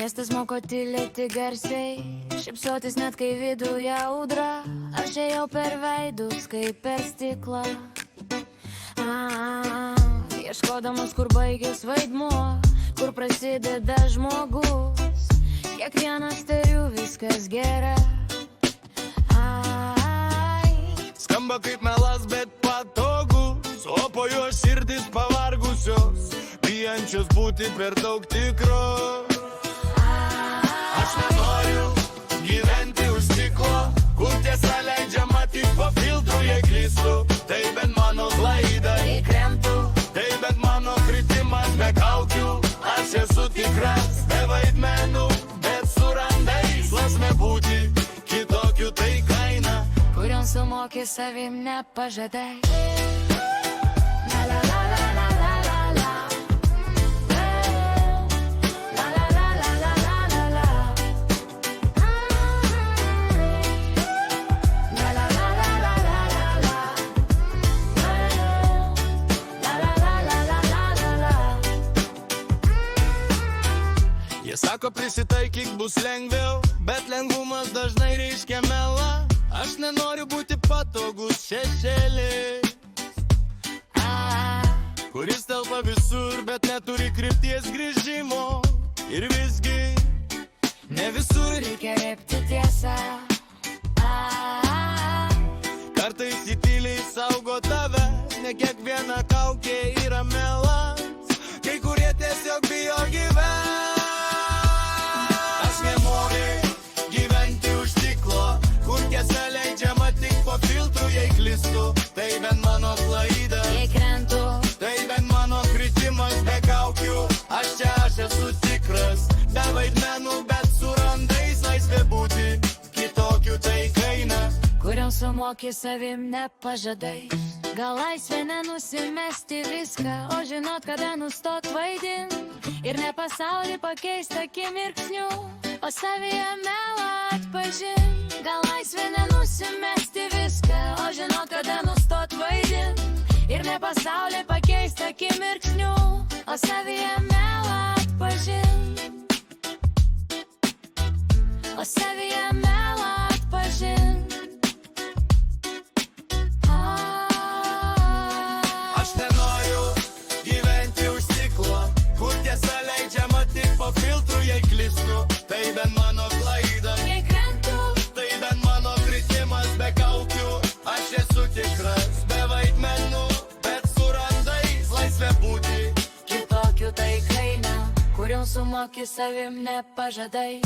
Miestas moko tylėti garsiai, šypsotis net kai viduje audra. Aš ėjau per veidus kaip per stiklą, ieškodamas kur baigės vaidmuo, kur prasideda žmogus. Kiekvienas tariu viskas gera. Skamba kaip melas, bet patogus, o po jo širdis pavargusios, bijančios būti per daug tikros. Aš nenoriu gyventi už stiklo, kur tiesa leidžiama tik po filtru, jei klystu. Tai bent mano klaida, Įkremtu, tai bent mano kritimas be kaukių. Aš esu tikras, be vaidmenų, bet su randais. Lasme būti kitokių, tai kaina, kurion sumoki savim nepažadai. La la la la la la la la. La la la la la la la la. La la la la la la la la. La la la la la la la. jie sako prisitaikyk bus lengviau, bet lengvumas dažnai reiškia melą. Aš nenoriu būti patogus šešėlis, kuris telpa visur, bet neturi krypties grįžimo. Ir visgi Ne visur reikia repti tiesą. kartais įtyliai saugo tave, ne kiekviena kaukė yra melas, kai kurie tiesiog bijo gyventi. Aš nenoriu gyventi už stiklo, kur tiesa leidžiama tik po filtru, jei klystu. Tai bent mano klaida, Įkrentu, tai bent mano kritimas be kaukių. Aš esu tikras, be vaidmenų, bet su randais. Laisvė būti kitokių, tai kaina, kurion sumoki savim nepažadai. Gal laisvė nenusimesti viską, o žinot, kada nustot vaidint. Ir ne pasaulį pakeisti akimirksniu, o savyje melą atpažint. Gal laisvė nenusimesti viską, o žinot, kada nustot vaidint. Ir ne pasaulį pakeisti akimirksniu, o savyje melą atpažint. O savyje melą atpažint. aš nenoriu gyventi už stiklo, kur tiesa leidžiama tik po filtru, jei klystu. Tai bent mano klaida, Įkrentu, tai bent mano kritimas be kaukių. Aš esu tikras, be vaidmenų, bet su randais. Laisvė būti kitokių tai kaina, kurion sumoki savim nepažadai.